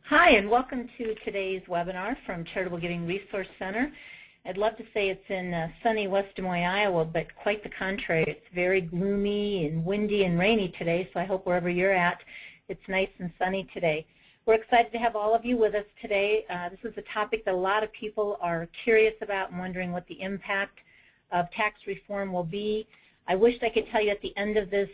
Hi, and welcome to today's webinar from Charitable Giving Resource Center. I'd love to say it's in sunny West Des Moines, Iowa, but quite the contrary. It's very gloomy and windy and rainy today, so I hope wherever you're at, it's nice and sunny today. We're excited to have all of you with us today. This is a topic that a lot of people are curious about and wondering what the impact of tax reform will be. I wished I could tell you at the end of this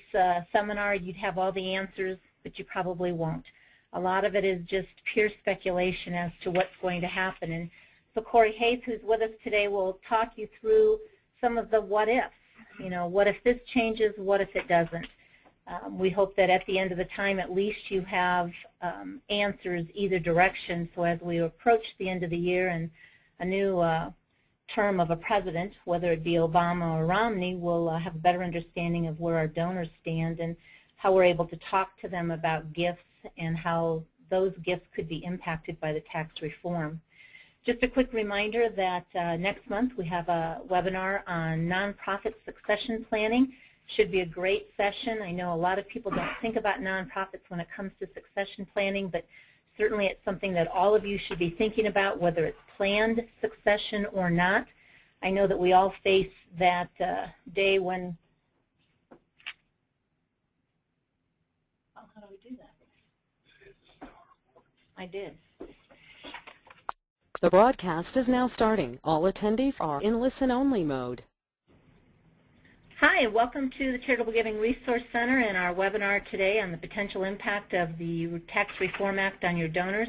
seminar you'd have all the answers, but you probably won't. A lot of it is just pure speculation as to what's going to happen. And so Cory Haith, who's with us today, will talk you through some of the what ifs. You know, what if this changes, what if it doesn't? We hope that at the end of the time at least you have answers either direction, so as we approach the end of the year and a new term of a president, whether it be Obama or Romney, we'll have a better understanding of where our donors stand and how we're able to talk to them about gifts and how those gifts could be impacted by the tax reform. Just a quick reminder that next month we have a webinar on nonprofit succession planning. Should be a great session. I know a lot of people don't think about nonprofits when it comes to succession planning, but certainly it's something that all of you should be thinking about, whether it's planned succession or not. I know that we all face that day when, oh, how do we do that? I did. The broadcast is now starting. All attendees are in listen-only mode. Hi, welcome to the Charitable Giving Resource Center and our webinar today on the potential impact of the Tax Reform Act on your donors.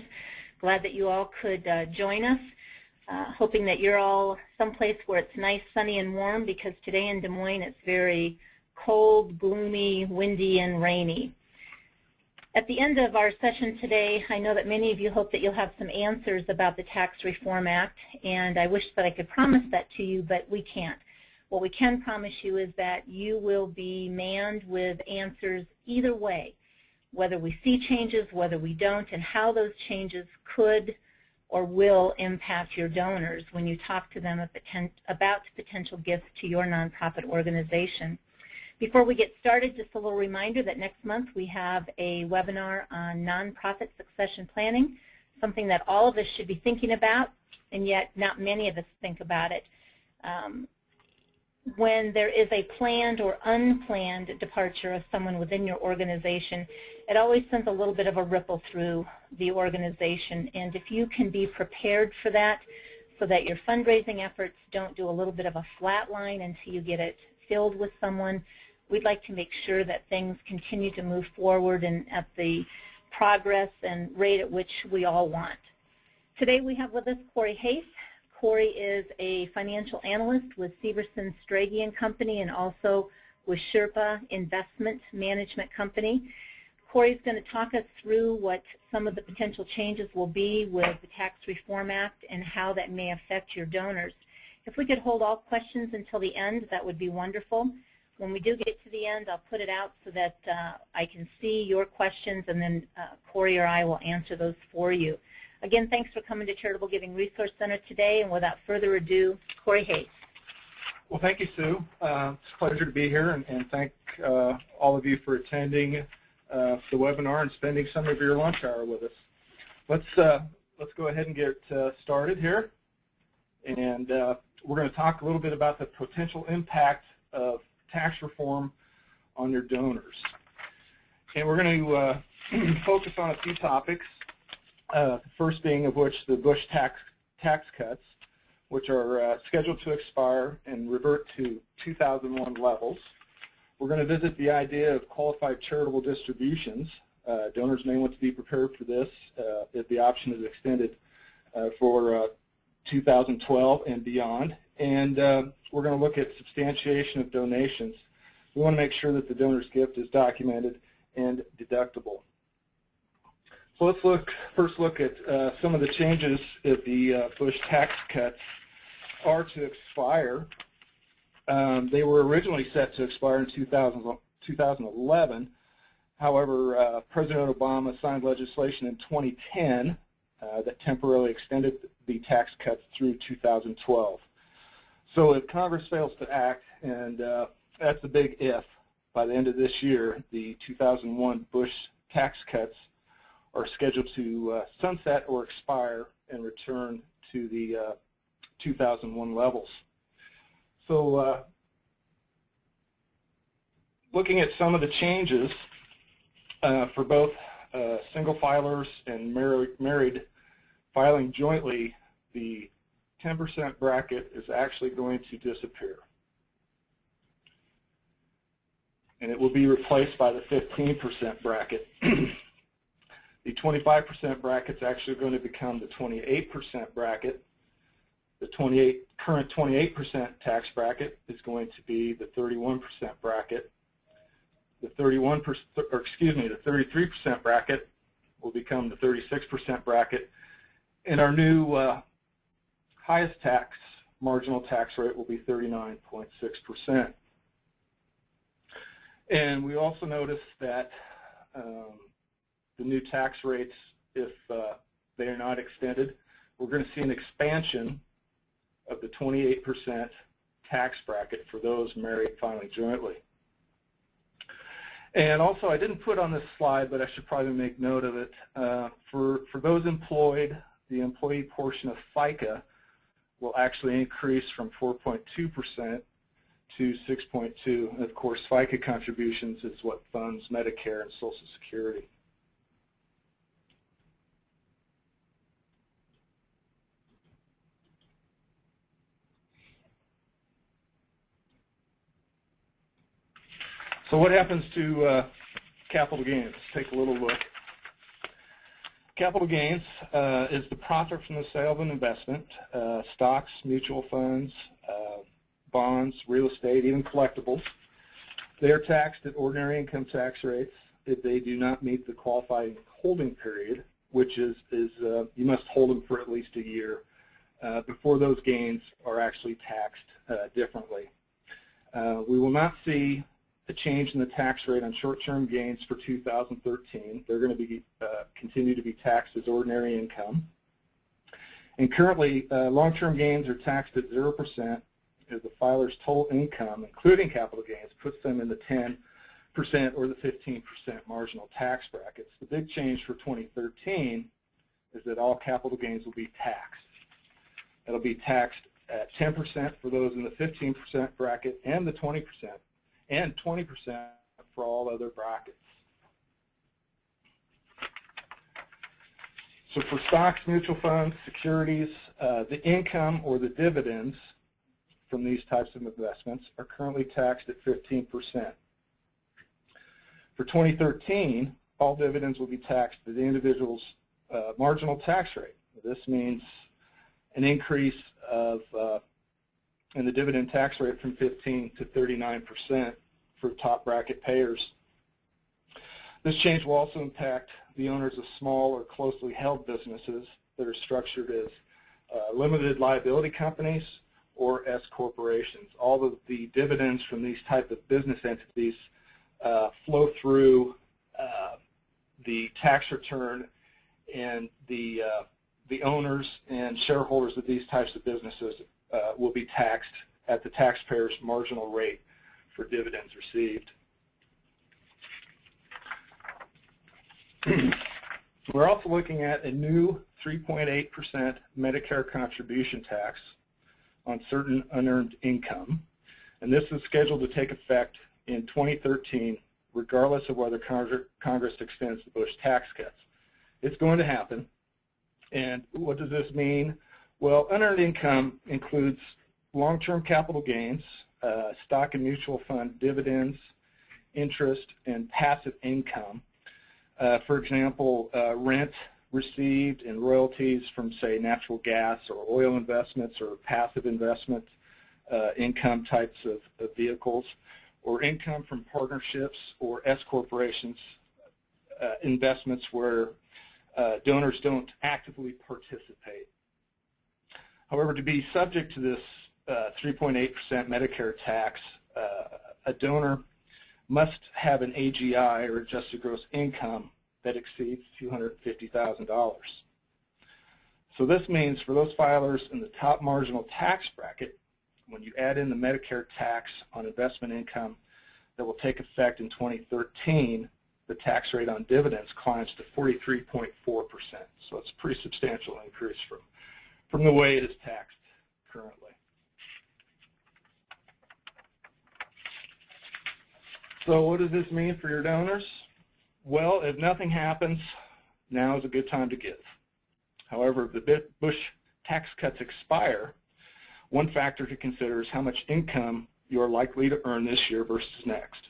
Glad that you all could join us. Hoping that you're all someplace where it's nice, sunny, and warm, because today in Des Moines it's very cold, gloomy, windy, and rainy. At the end of our session today, I know that many of you hope that you'll have some answers about the Tax Reform Act, and I wish that I could promise that to you, but we can't. What we can promise you is that you will be manned with answers either way, whether we see changes, whether we don't, and how those changes could or will impact your donors when you talk to them about potential gifts to your nonprofit organization. Before we get started, just a little reminder that next month we have a webinar on nonprofit succession planning, something that all of us should be thinking about, and yet not many of us think about it. When there is a planned or unplanned departure of someone within your organization, it always sends a little bit of a ripple through the organization. And if you can be prepared for that so that your fundraising efforts don't do a little bit of a flat line until you get it filled with someone, we'd like to make sure that things continue to move forward and at the progress and rate at which we all want. Today we have with us Cory Haith. Cory is a financial analyst with Severson Strage & Company and also with Sherpa Investment Management Company. Cory's going to talk us through what some of the potential changes will be with the Tax Reform Act and how that may affect your donors. If we could hold all questions until the end, that would be wonderful. When we do get to the end, I'll put it out so that I can see your questions, and then Cory or I will answer those for you. Again, thanks for coming to Charitable Giving Resource Center today, and without further ado, Cory Haith. Well, thank you, Sue. It's a pleasure to be here, and thank all of you for attending the webinar and spending some of your lunch hour with us. Let's go ahead and get started here, and we're going to talk a little bit about the potential impact of tax reform on your donors. And we're going to focus on a few topics. The first being of which the Bush tax cuts, which are scheduled to expire and revert to 2001 levels. We're going to visit the idea of qualified charitable distributions. Donors may want to be prepared for this if the option is extended for 2012 and beyond. And we're going to look at substantiation of donations. We want to make sure that the donor's gift is documented and deductible. So let's first look at some of the changes if the Bush tax cuts are to expire. They were originally set to expire in 2011. However, President Obama signed legislation in 2010 that temporarily extended the tax cuts through 2012. So if Congress fails to act, and that's the big if, by the end of this year, the 2001 Bush tax cuts are scheduled to sunset or expire and return to the 2001 levels. So looking at some of the changes for both single filers and married filing jointly, the 10% bracket is actually going to disappear. And it will be replaced by the 15% bracket. The 25% bracket is actually going to become the 28% bracket. The current 28% tax bracket is going to be the 31% bracket. The 33% bracket will become the 36% bracket, and our new highest tax marginal tax rate will be 39.6%. And we also noticed that the new tax rates, if they are not extended, we're going to see an expansion of the 28% tax bracket for those married filing jointly. And also, I didn't put on this slide, but I should probably make note of it. For those employed, the employee portion of FICA will actually increase from 4.2% to 6.2%. And of course, FICA contributions is what funds Medicare and Social Security. So what happens to capital gains? Let's take a little look. Capital gains is the profit from the sale of an investment, stocks, mutual funds, bonds, real estate, even collectibles. They are taxed at ordinary income tax rates if they do not meet the qualifying holding period, which is you must hold them for at least a year before those gains are actually taxed differently. We will not see a change in the tax rate on short-term gains for 2013. They're going to be continue to be taxed as ordinary income. And currently, long-term gains are taxed at 0% as the filer's total income, including capital gains, puts them in the 10% or the 15% marginal tax brackets. The big change for 2013 is that all capital gains will be taxed. It'll be taxed at 10% for those in the 15% bracket and the 20%. And 20% for all other brackets. So for stocks, mutual funds, securities, the income or the dividends from these types of investments are currently taxed at 15%. For 2013, all dividends will be taxed at the individual's marginal tax rate. This means an increase of in the dividend tax rate from 15 to 39% for top bracket payers. This change will also impact the owners of small or closely held businesses that are structured as limited liability companies or S corporations. All of the dividends from these type of business entities flow through the tax return, and the owners and shareholders of these types of businesses will be taxed at the taxpayer's marginal rate for dividends received. We're also looking at a new 3.8% Medicare Contribution Tax on certain unearned income, and this is scheduled to take effect in 2013 regardless of whether Congress extends the Bush tax cuts. It's going to happen. And what does this mean? Well, unearned income includes long-term capital gains, stock and mutual fund dividends, interest, and passive income. For example, rent received and royalties from, say, natural gas or oil investments or passive investment income types of vehicles, or income from partnerships or S corporations investments where donors don't actively participate. However, to be subject to this 3.8% Medicare tax, a donor must have an AGI, or adjusted gross income, that exceeds $250,000. So this means for those filers in the top marginal tax bracket, when you add in the Medicare tax on investment income that will take effect in 2013, the tax rate on dividends climbs to 43.4%. So it's a pretty substantial increase from the way it is taxed currently. So what does this mean for your donors? Well, if nothing happens, now is a good time to give. However, if the Bush tax cuts expire, one factor to consider is how much income you are likely to earn this year versus next.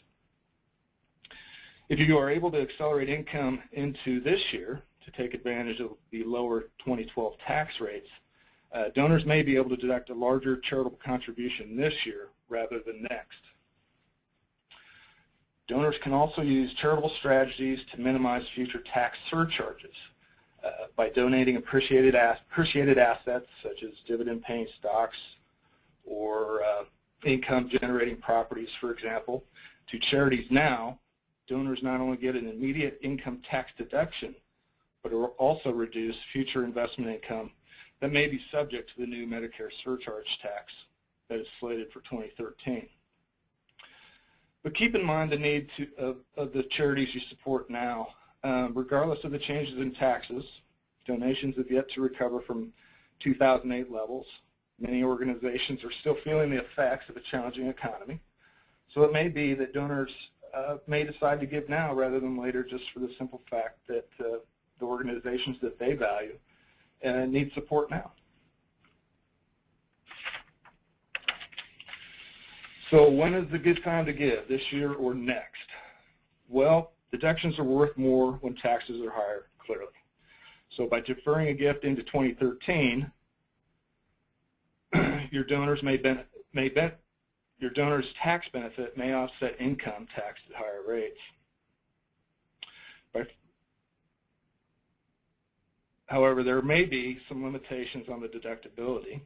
If you are able to accelerate income into this year to take advantage of the lower 2012 tax rates, donors may be able to deduct a larger charitable contribution this year rather than next. Donors can also use charitable strategies to minimize future tax surcharges by donating appreciated assets such as dividend-paying stocks or income-generating properties, for example, to charities now. Donors not only get an immediate income tax deduction, but will also reduce future investment income that may be subject to the new Medicare surcharge tax that is slated for 2013. But keep in mind the need of the charities you support now. Regardless of the changes in taxes, donations have yet to recover from 2008 levels. Many organizations are still feeling the effects of a challenging economy. So it may be that donors may decide to give now rather than later, just for the simple fact that the organizations that they value need support now. So when is a good time to give, this year or next? Well, deductions are worth more when taxes are higher, clearly. So by deferring a gift into 2013, your donors your donor's tax benefit may offset income taxed at higher rates. However, there may be some limitations on the deductibility.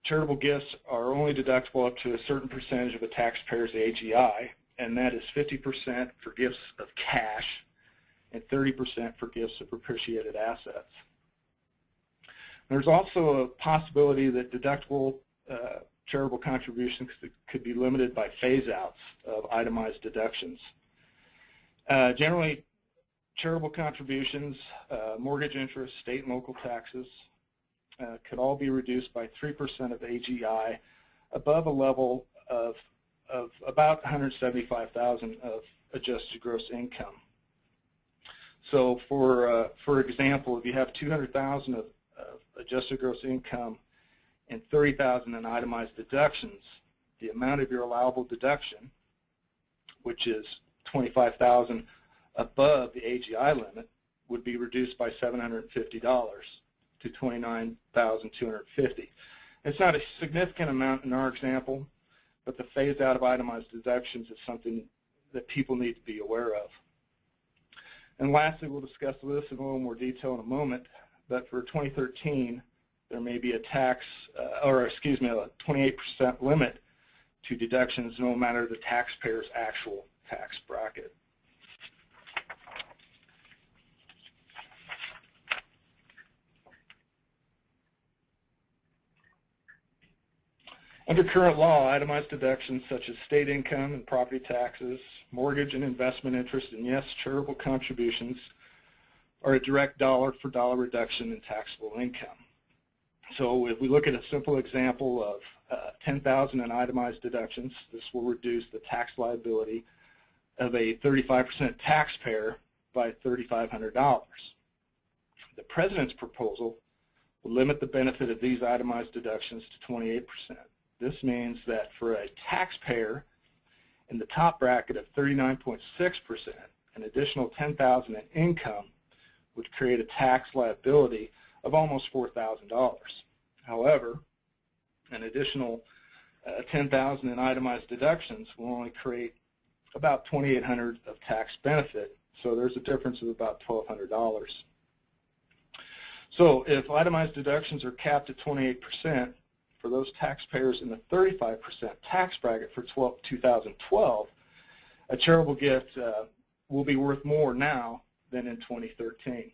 Charitable gifts are only deductible up to a certain percentage of a taxpayer's AGI, and that is 50% for gifts of cash and 30% for gifts of appreciated assets. There's also a possibility that deductible charitable contributions could be limited by phase-outs of itemized deductions. Generally, charitable contributions, mortgage interest, state and local taxes, could all be reduced by 3% of AGI above a level of about $175,000 of adjusted gross income. So for example, if you have $200,000 of adjusted gross income and $30,000 in itemized deductions, the amount of your allowable deduction, which is $25,000 above the AGI limit, would be reduced by $750 to $29,250. It's not a significant amount in our example, but the phase out of itemized deductions is something that people need to be aware of. And lastly, we'll discuss this in a little more detail in a moment, but for 2013, there may be a tax, a 28% limit to deductions no matter the taxpayer's actual tax bracket. Under current law, itemized deductions such as state income and property taxes, mortgage and investment interest, and yes, charitable contributions are a direct dollar-for-dollar reduction in taxable income. So if we look at a simple example of $10,000 in itemized deductions, this will reduce the tax liability of a 35% taxpayer by $3,500. The President's proposal will limit the benefit of these itemized deductions to 28%. This means that for a taxpayer in the top bracket of 39.6%, an additional $10,000 in income would create a tax liability of almost $4,000. However, an additional $10,000 in itemized deductions will only create about $2,800 of tax benefit, so there's a difference of about $1,200. So if itemized deductions are capped at 28%, for those taxpayers in the 35% tax bracket for 2012, a charitable gift will be worth more now than in 2013.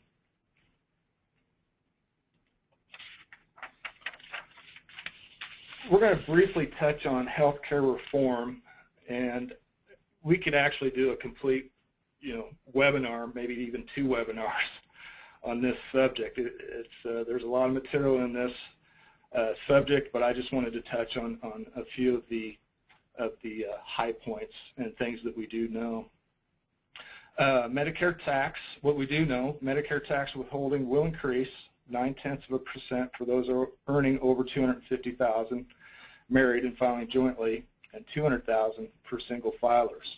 We're going to briefly touch on health care reform And we could actually do a complete, webinar, maybe even 2 webinars on this subject. There's a lot of material in this subject, but I just wanted to touch on a few of the high points and things that we do know. Medicare tax, what we do know, Medicare tax withholding will increase 0.9% for those earning over $250,000, married and filing jointly, and $200,000 for single filers.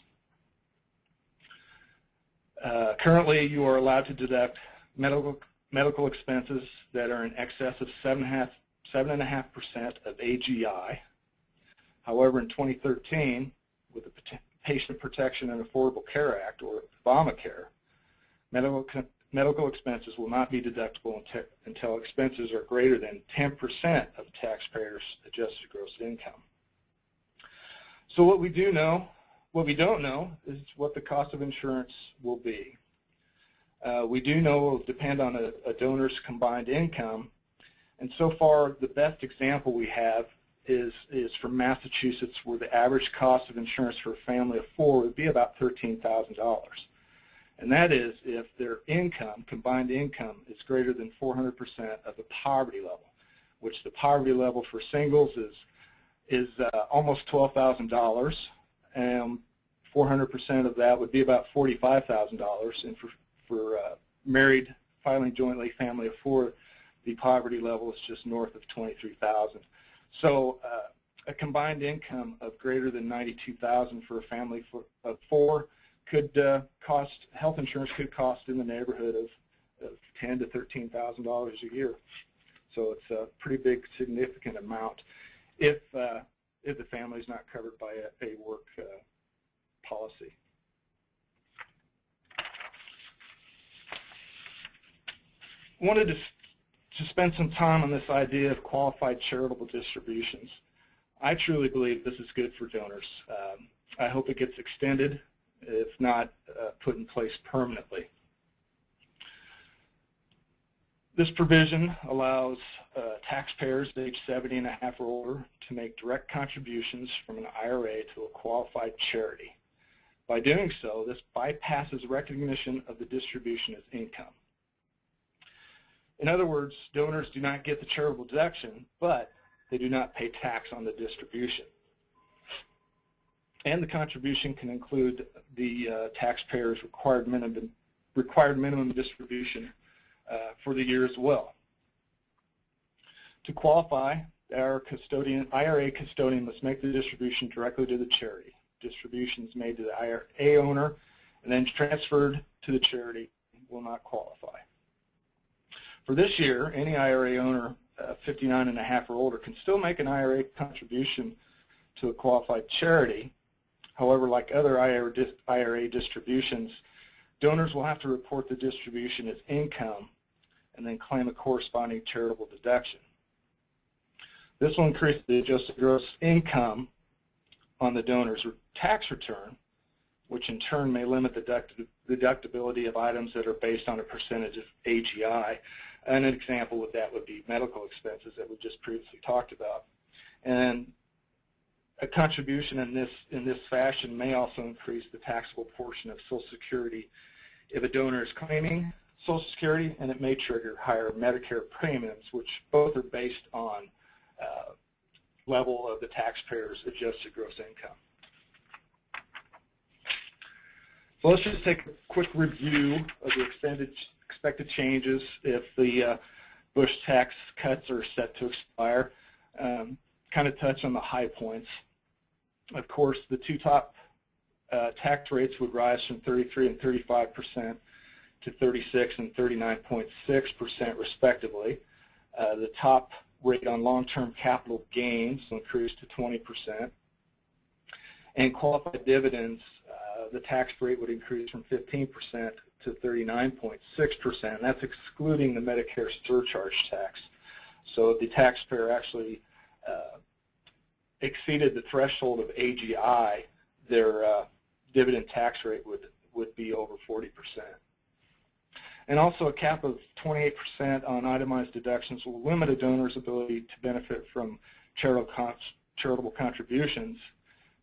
Currently, you are allowed to deduct medical expenses that are in excess of 7.5% of AGI. However, in 2013, with the Patient Protection and Affordable Care Act, or Obamacare, medical expenses will not be deductible until expenses are greater than 10% of taxpayers' adjusted gross income. So what we do know, what we don't know, is what the cost of insurance will be. We do know it will depend on a donor's combined income, and so far the best example we have is from Massachusetts, where the average cost of insurance for a family of 4 would be about $13,000. And that is if their income, combined income, is greater than 400% of the poverty level, which the poverty level for singles is almost $12,000, and 400% of that would be about $45,000. And for married, filing jointly, family of 4, the poverty level is just north of $23,000. So a combined income of greater than $92,000 for a family of 4 could cost, health insurance could cost in the neighborhood of $10,000 to $13,000 a year. So it's a pretty big, significant amount if the family is not covered by a work policy. I wanted to spend some time on this idea of qualified charitable distributions. I truly believe this is good for donors. I hope it gets extended, if not put in place permanently. This provision allows taxpayers aged 70 and a half or older to make direct contributions from an IRA to a qualified charity. By doing so, this bypasses recognition of the distribution as income. In other words, donors do not get the charitable deduction, but they do not pay tax on the distribution. And the contribution can include the taxpayer's required minimum distribution for the year as well. To qualify, our IRA custodian must make the distribution directly to the charity. Distributions made to the IRA owner and then transferred to the charity will not qualify. For this year, any IRA owner 59 and a half or older can still make an IRA contribution to a qualified charity. However, like other IRA distributions, donors will have to report the distribution as income and then claim a corresponding charitable deduction. This will increase the adjusted gross income on the donor's tax return, which in turn may limit the deductibility of items that are based on a percentage of AGI. And an example of that would be medical expenses that we just previously talked about. And a contribution in this fashion may also increase the taxable portion of Social Security if a donor is claiming Social Security, and it may trigger higher Medicare premiums, which both are based on level of the taxpayer's adjusted gross income. So let's just take a quick review of the expected changes if the Bush tax cuts are set to expire. Kind of touch on the high points. Of course, the two top tax rates would rise from 33 and 35% to 36 and 39.6% respectively. The top rate on long-term capital gains will increase to 20%. And qualified dividends, the tax rate would increase from 15% to 39.6%. That's excluding the Medicare surcharge tax. So if the taxpayer actually exceeded the threshold of AGI, their dividend tax rate would be over 40%. And also a cap of 28% on itemized deductions will limit a donor's ability to benefit from charitable contributions.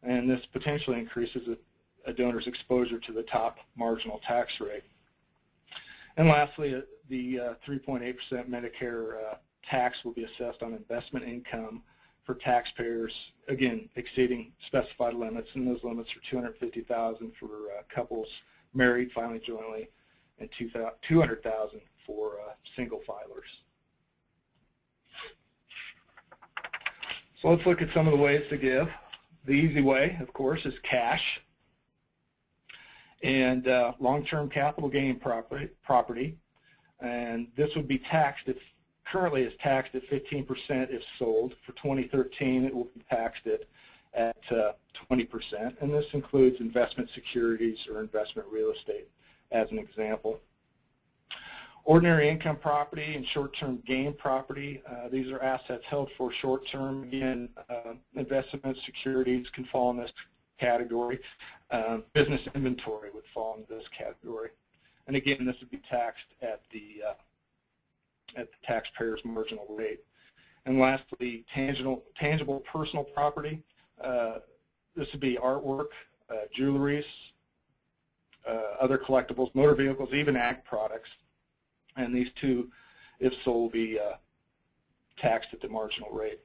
and this potentially increases a donor's exposure to the top marginal tax rate. And lastly, the 3.8% Medicare tax will be assessed on investment income for taxpayers, again, exceeding specified limits, and those limits are $250,000 for couples married filing jointly and $200,000 for single filers. So let's look at some of the ways to give. The easy way, of course, is cash. And long-term capital gain property, and this would be taxed if currently is taxed at 15% if sold. For 2013, it will be taxed at 20%, and this includes investment securities or investment real estate as an example. Ordinary income property and short-term gain property, these are assets held for short-term. Again, investment securities can fall in this category. Business inventory would fall into this category. And again, this would be taxed at the taxpayer's marginal rate. And lastly, tangible personal property. This would be artwork, jewelries, other collectibles, motor vehicles, even ag products. And these two, if sold, will be taxed at the marginal rate.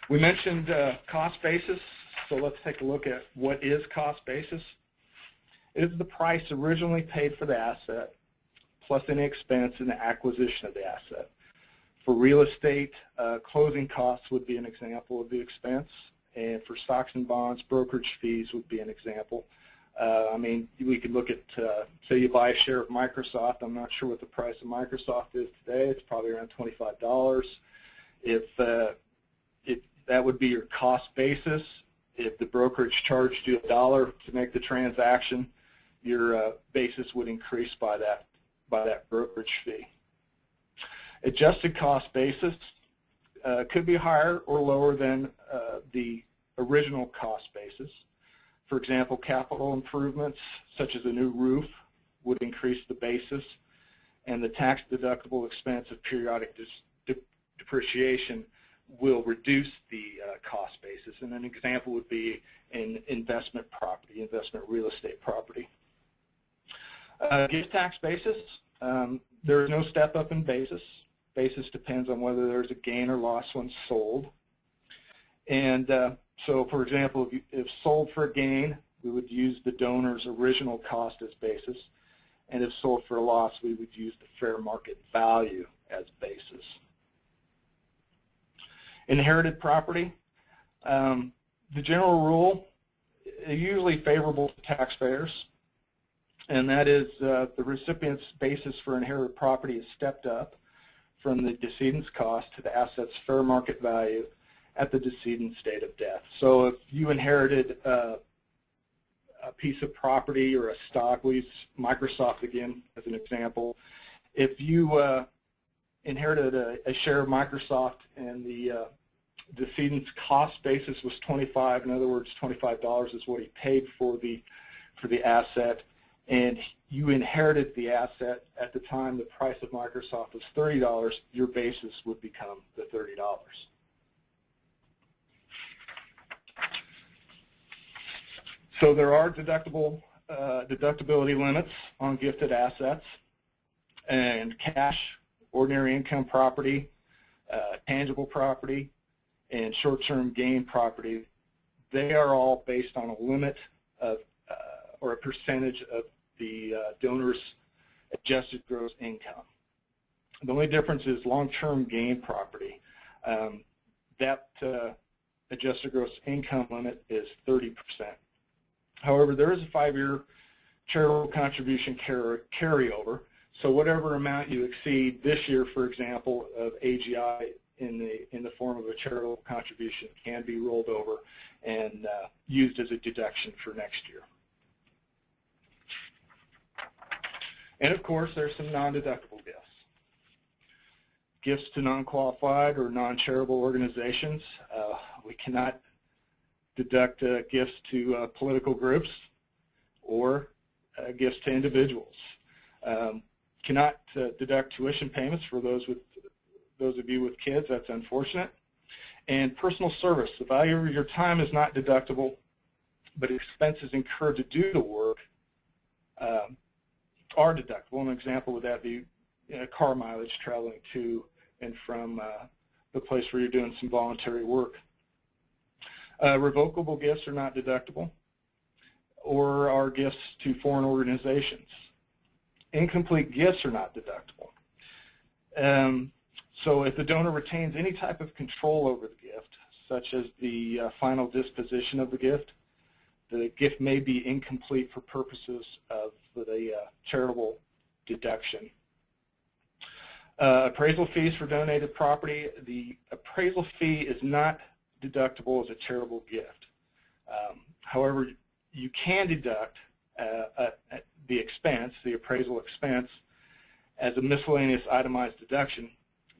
We mentioned cost basis, so let's take a look at what is cost basis. It is the price originally paid for the asset plus any expense in the acquisition of the asset. For real estate, closing costs would be an example of the expense, and for stocks and bonds, brokerage fees would be an example. I mean, we could look at, say you buy a share of Microsoft. I'm not sure what the price of Microsoft is today. It's probably around $25. If that would be your cost basis. If the brokerage charged you $1 to make the transaction, your basis would increase by that brokerage fee. Adjusted cost basis could be higher or lower than the original cost basis. For example, capital improvements such as a new roof would increase the basis, and the tax-deductible expense of periodic depreciation will reduce the cost basis. And an example would be in investment property, investment real estate property. Gift tax basis, there is no step up in basis. Basis depends on whether there's a gain or loss when sold. And so, for example, if sold for a gain, we would use the donor's original cost as basis. And if sold for a loss, we would use the fair market value as basis. Inherited property, the general rule is usually favorable to taxpayers, and that is the recipient's basis for inherited property is stepped up from the decedent's cost to the asset's fair market value at the decedent's date of death. So if you inherited a piece of property or a stock, we'll use Microsoft again as an example. If you inherited a share of Microsoft and the decedent's cost basis was $25, in other words, $25 is what he paid for the asset, and you inherited the asset at the time the price of Microsoft was $30, your basis would become the $30. So there are deductibility limits on gifted assets, and cash, ordinary income property, tangible property, and short-term gain property, they are all based on a limit of or a percentage of the donor's adjusted gross income. The only difference is long-term gain property. That adjusted gross income limit is 30%. However, there is a 5-year charitable contribution carryover, so whatever amount you exceed this year, for example, of AGI in the form of a charitable contribution can be rolled over and used as a deduction for next year. And of course, there's some non-deductible gifts. Gifts to non-qualified or non-charitable organizations. We cannot deduct gifts to political groups or gifts to individuals. Cannot deduct tuition payments for those of you with kids. That's unfortunate. And personal service, the value of your time is not deductible, but expenses incurred to do the work are deductible. An example would that be car mileage traveling to and from the place where you're doing some voluntary work. Revocable gifts are not deductible, or are gifts to foreign organizations. Incomplete gifts are not deductible. So if the donor retains any type of control over the gift, such as the final disposition of the gift may be incomplete for purposes of the charitable deduction. Appraisal fees for donated property. The appraisal fee is not deductible as a charitable gift. However, you can deduct the expense, the appraisal expense, as a miscellaneous itemized deduction,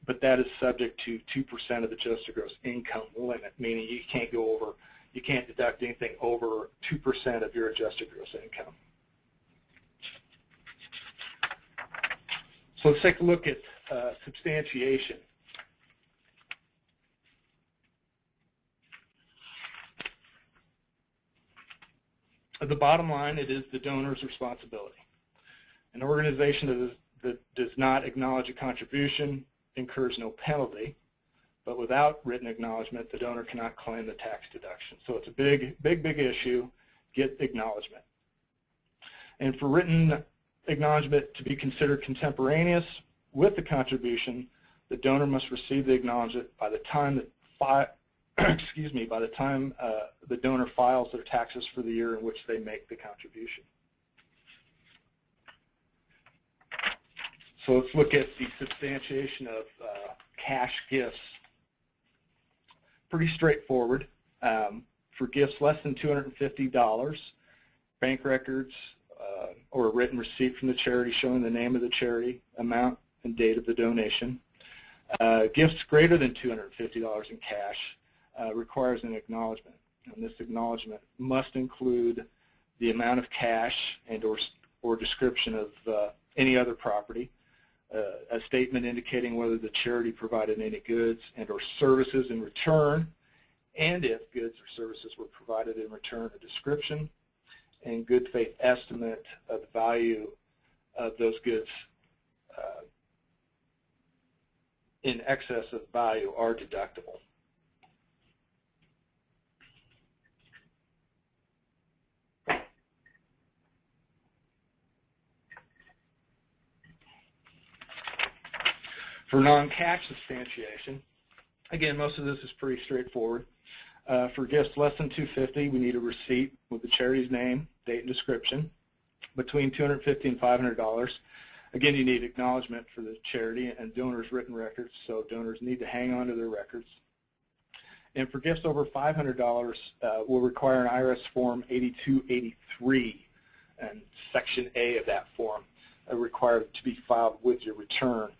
but that is subject to 2% of the adjusted gross income limit, meaning you can't deduct anything over 2% of your adjusted gross income. So let's take a look at substantiation. At the bottom line, it is the donor's responsibility. An organization that does not acknowledge a contribution incurs no penalty, but without written acknowledgement, the donor cannot claim the tax deduction. So it's a big issue. Get acknowledgement. And for written acknowledgement to be considered contemporaneous with the contribution, the donor must receive the acknowledgement by the time that the donor files their taxes for the year in which they make the contribution. So let's look at the substantiation of cash gifts. Pretty straightforward. For gifts less than $250, bank records or a written receipt from the charity showing the name of the charity, amount, and date of the donation. Gifts greater than $250 in cash requires an acknowledgement, and this acknowledgement must include the amount of cash and or description of any other property, a statement indicating whether the charity provided any goods and or services in return, and if goods or services were provided in return, a description, and good faith estimate of the value of those goods in excess of value are deductible. For non-cash substantiation, again, most of this is pretty straightforward. For gifts less than $250, we need a receipt with the charity's name, date, and description. Between $250 and $500, again, you need acknowledgement for the charity and donors' written records, so donors need to hang on to their records. And for gifts over $500, we'll require an IRS Form 8283, and Section A of that form required to be filed with your return.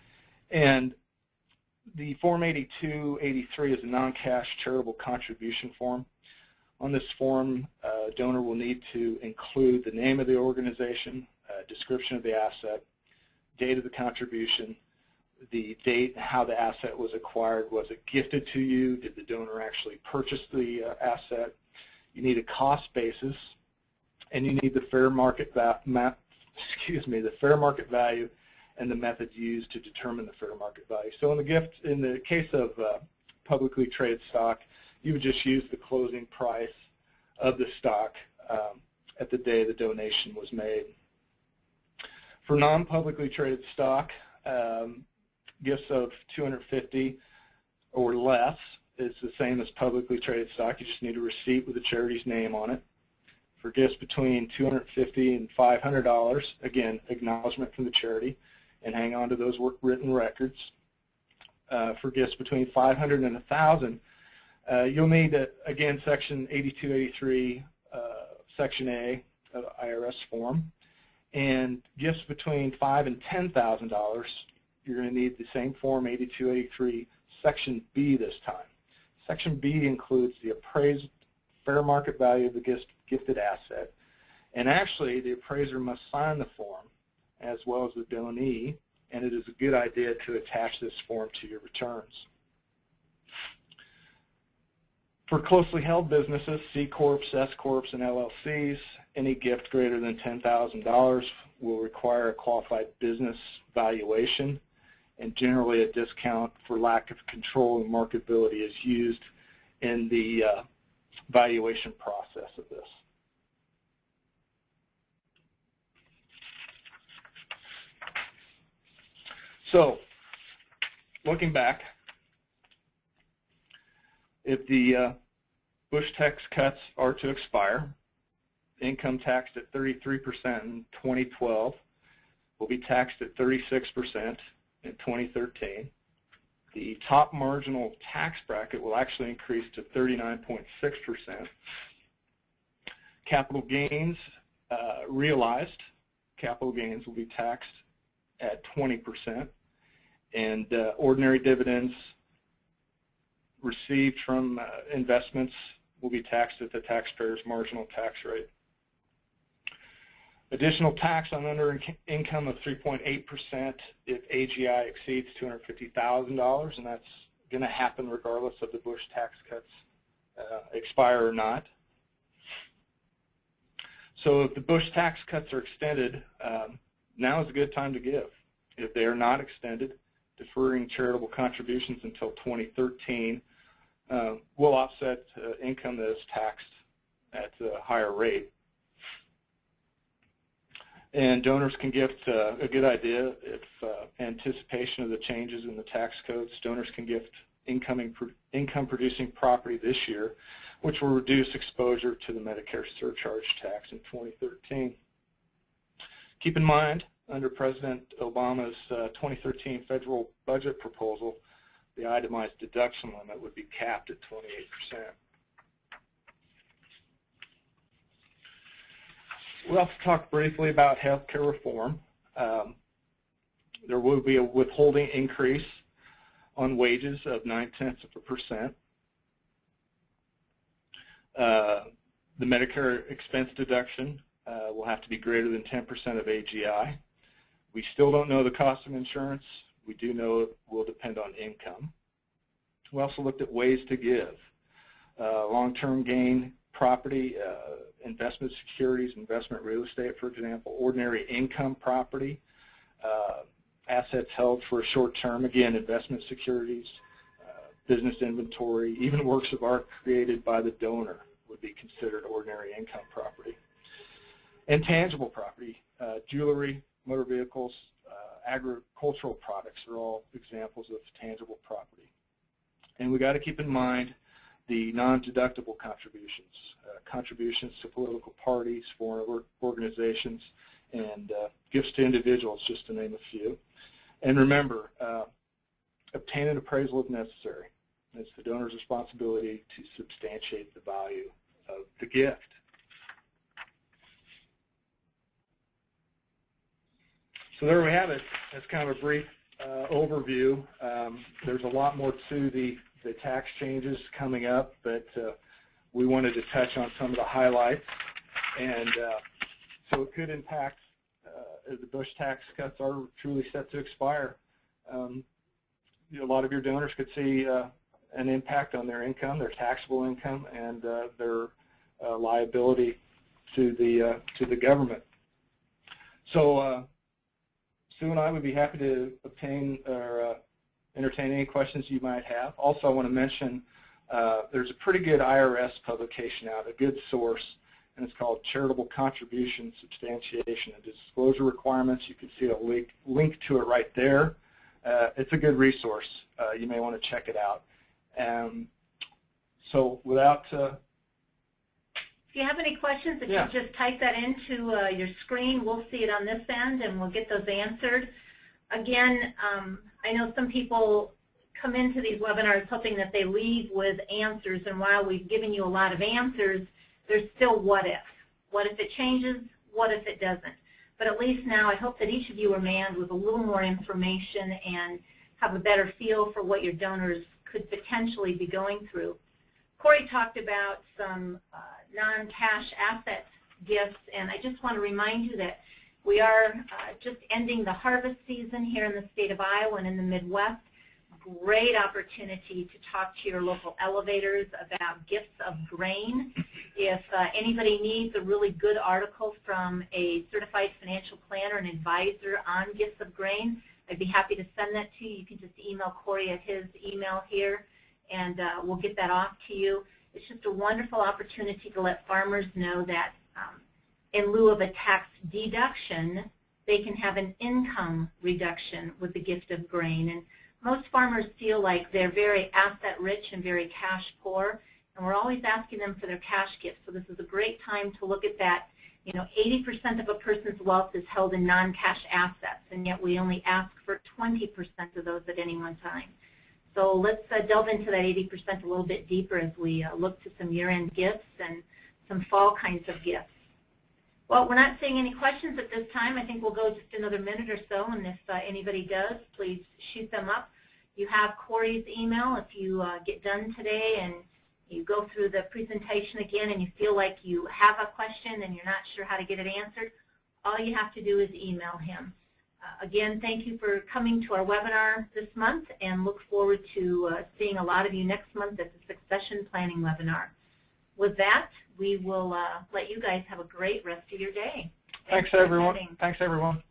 And the Form 8283 is a non-cash charitable contribution form. On this form, a donor will need to include the name of the organization, description of the asset, date of the contribution, the date and how the asset was acquired. Was it gifted to you? Did the donor actually purchase the asset? You need a cost basis, and you need the fair market value and the methods used to determine the fair market value. So in the case of publicly traded stock, you would just use the closing price of the stock at the day the donation was made. For non-publicly traded stock, gifts of $250 or less is the same as publicly traded stock. You just need a receipt with the charity's name on it. For gifts between $250 and $500, again, acknowledgement from the charity, and hang on to those written records. For gifts between $500 and $1,000, you'll need, again, Section 8283, Section A of IRS form. And gifts between $5,000 and $10,000, you're going to need the same Form 8283, Section B this time. Section B includes the appraised fair market value of the gifted asset. And actually, the appraiser must sign the form as well as the donee, and it is a good idea to attach this form to your returns. For closely held businesses, C Corps, S Corps, and LLCs, any gift greater than $10,000 will require a qualified business valuation, and generally a discount for lack of control and marketability is used in the valuation process of this. So, looking back, if the Bush tax cuts are to expire, income taxed at 33% in 2012 will be taxed at 36% in 2013. The top marginal tax bracket will actually increase to 39.6%. Capital gains, realized capital gains will be taxed at 20%, and ordinary dividends received from investments will be taxed at the taxpayer's marginal tax rate. Additional tax on under income of 3.8% if AGI exceeds $250,000, and that's going to happen regardless of the Bush tax cuts expire or not. So if the Bush tax cuts are extended, now is a good time to give. If they are not extended, deferring charitable contributions until 2013 will offset income that is taxed at a higher rate. And donors can gift a good idea if anticipation of the changes in the tax codes. Donors can gift income-producing property this year, which will reduce exposure to the Medicare surcharge tax in 2013. Keep in mind, under President Obama's 2013 federal budget proposal, the itemized deduction limit would be capped at 28%. We'll also talk briefly about health care reform. There will be a withholding increase on wages of 0.9%. The Medicare expense deduction will have to be greater than 10% of AGI. We still don't know the cost of insurance. We do know it will depend on income. We also looked at ways to give. Long-term gain property, investment securities, investment real estate, for example, ordinary income property, assets held for a short term, again, investment securities, business inventory, even works of art created by the donor would be considered ordinary income property. And tangible property, jewelry, motor vehicles, agricultural products are all examples of tangible property. And we got to keep in mind the non-deductible contributions, contributions to political parties, foreign organizations, and gifts to individuals, just to name a few. And remember, obtain an appraisal if necessary. It's the donor's responsibility to substantiate the value of the gift. So there we have it. That's kind of a brief overview. There's a lot more to the tax changes coming up, but we wanted to touch on some of the highlights. And so it could impact, as the Bush tax cuts are truly set to expire, a lot of your donors could see an impact on their income, their taxable income, and their liability to the government. So Sue and I would be happy to obtain or entertain any questions you might have. Also, I want to mention there's a pretty good IRS publication out, a good source, and it's called Charitable Contribution Substantiation and Disclosure Requirements. You can see a link to it right there. It's a good resource. You may want to check it out. So without... If you have any questions, if you just type that into your screen, we'll see it on this end, and we'll get those answered. Again, I know some people come into these webinars hoping that they leave with answers, and while we've given you a lot of answers, there's still what if. What if it changes? What if it doesn't? But at least now I hope that each of you are manned with a little more information and have a better feel for what your donors could potentially be going through. Cory talked about some non-cash asset gifts, and I just want to remind you that we are just ending the harvest season here in the state of Iowa and in the Midwest. great opportunity to talk to your local elevators about gifts of grain. If anybody needs a really good article from a certified financial planner and advisor on gifts of grain, I'd be happy to send that to you. You can just email Cory at his email here, and we'll get that off to you. It's just a wonderful opportunity to let farmers know that in lieu of a tax deduction, they can have an income reduction with the gift of grain. And most farmers feel like they're very asset rich and very cash poor, and we're always asking them for their cash gifts. So this is a great time to look at that. You know, 80% of a person's wealth is held in non-cash assets, and yet we only ask for 20% of those at any one time. So let's delve into that 80% a little bit deeper as we look to some year-end gifts and some fall kinds of gifts. Well, we're not seeing any questions at this time. I think we'll go just another minute or so, and if anybody does, please shoot them up. You have Cory's email. If you get done today and you go through the presentation again and you feel like you have a question and you're not sure how to get it answered, all you have to do is email him. Again, thank you for coming to our webinar this month, and look forward to seeing a lot of you next month at the succession planning webinar. With that, we will let you guys have a great rest of your day. Thanks everyone. Thanks, everyone.